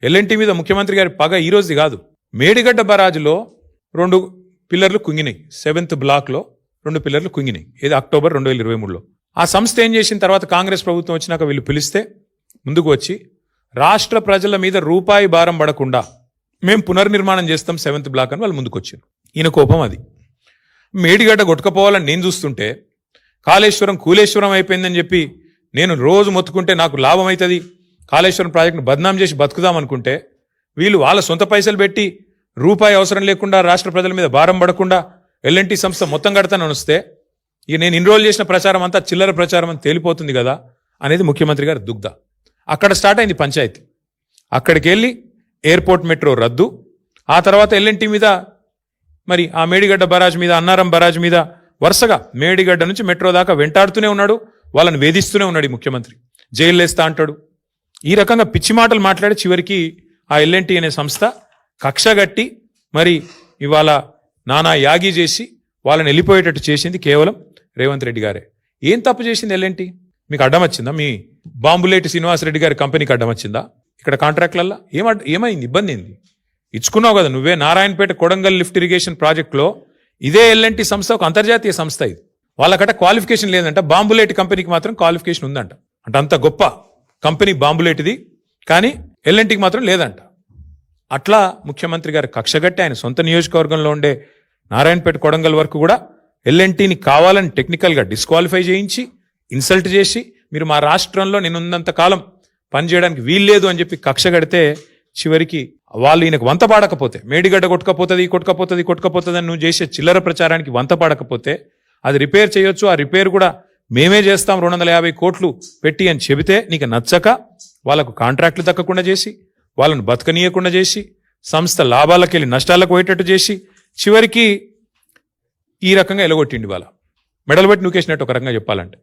L&T మీద ముఖ్యమంత్రి గారి పగ ఈ రోజుది కాదు. మేడిగడ్డ బరాజులో 2 పిల్లర్లు కుంగినాయి. 7th బ్లాక్లో 2 పిల్లర్లు కుంగినాయి. ఇది అక్టోబర్ 2023లో. ఆ సంస్థ ఏం చేసిన తర్వాత కాంగ్రెస్ ప్రభుత్వం వచ్చినాక వీళ్ళు పిలిస్తే ముందుకు వచ్చి రాష్ట్ర ప్రజల మీద రూపాయి భారం పడకుండా మేము పునర్నిర్మాణం చేస్తాం 7th బ్లాక్ అని వాళ్ళు ముందుకు వచ్చారు. ఈయన కోపం అది. మేడిగడ్డ కొట్టుకపోవాలని నేను చూస్తుంటే కాళేశ్వరం కూలేశ్వరం అయిపోయిందని చెప్పి నేను రోజు మొత్తుకుంటే నాకు లాభం అవుతుంది, కాళేశ్వరం ప్రాజెక్టును బద్నాం చేసి బతుకుదాం అనుకుంటే వీళ్ళు వాళ్ళ సొంత పైసలు పెట్టి రూపాయి అవసరం లేకుండా రాష్ట్ర ప్రజల మీద భారం పడకుండా ఎల్ఎన్టీ సంస్థ మొత్తం కడతానని వస్తే ఇక నేను ఇన్రోల్ చేసిన ప్రచారం అంతా చిల్లర ప్రచారం అని తేలిపోతుంది కదా అనేది ముఖ్యమంత్రి గారి దుగ్ధ. అక్కడ స్టార్ట్ అయింది పంచాయతీ. అక్కడికి వెళ్ళి ఎయిర్పోర్ట్ మెట్రో రద్దు, ఆ తర్వాత ఎల్ఎన్టీ మీద మరి ఆ మేడిగడ్డ బరాజ్ మీద అన్నారం బరాజ్ మీద వరుసగా మేడిగడ్డ నుంచి మెట్రో దాకా వెంటాడుతూనే ఉన్నాడు, వాళ్ళని వేధిస్తూనే ఉన్నాడు ఈ ముఖ్యమంత్రి. జైలు వేస్తా అంటాడు. ఈ రకంగా పిచ్చి మాటలు మాట్లాడి చివరికి ఆ ఎల్ఎన్టీ అనే సంస్థ కక్షగట్టి మరి ఇవాళ నానా యాగి చేసి వాళ్ళని వెళ్ళిపోయేటట్టు చేసింది కేవలం రేవంత్ రెడ్డి గారే. ఏం తప్పు చేసింది ఎల్ఎన్టీ? మీకు అడ్డం వచ్చిందా? మీ బాంబులేటి శ్రీనివాసరెడ్డి గారి కంపెనీకి అడ్డం వచ్చిందా? ఇక్కడ కాంట్రాక్ట్లల్లో ఏమైంది? ఇబ్బంది ఏంది? ఇచ్చుకున్నావు కదా నువ్వే. నారాయణపేట కొడంగల్ లిఫ్ట్ ఇరిగేషన్ ప్రాజెక్టులో ఇదే ఎల్ఎన్టీ సంస్థ ఒక అంతర్జాతీయ సంస్థ. ఇది వాళ్ళకట క్వాలిఫికేషన్ లేదంట, బాంబులేటి కంపెనీకి మాత్రం క్వాలిఫికేషన్ ఉందంట. అంటే అంత గొప్ప కంపెనీ బాంబులేటిది, కానీ ఎల్ఎన్టీకి మాత్రం లేదంట. అట్లా ముఖ్యమంత్రి గారు కక్షగట్టి ఆయన సొంత నియోజకవర్గంలో ఉండే నారాయణపేట కొడంగల్ వరకు కూడా ఎల్ఎన్టీని కావాలని టెక్నికల్గా డిస్క్వాలిఫై చేయించి ఇన్సల్ట్ చేసి మీరు మా రాష్ట్రంలో నేనున్నంత కాలం పనిచేయడానికి వీల్లేదు అని చెప్పి కక్ష కడితే చివరికి వాళ్ళు ఈయనకు వంత పాడకపోతే, మేడిగడ్డ కొట్టుకపోతుంది అని నువ్వు చేసే చిల్లర ప్రచారానికి వంత పాడకపోతే అది రిపేర్ చేయొచ్చు, ఆ రిపేర్ కూడా మేమే చేస్తాం 250 కోట్లు పెట్టి అని చెబితే నీకు నచ్చక వాళ్ళకు కాంట్రాక్ట్లు దక్కకుండా చేసి వాళ్ళను బతకనీయకుండా చేసి సంస్థ లాభాలకు వెళ్ళి నష్టాలకు పోయేటట్టు చేసి చివరికి ఈ రకంగా ఎలగొట్టిండి. వాళ్ళ మెడలు పెట్టి నూకేసినట్టు ఒక రకంగా చెప్పాలంటే.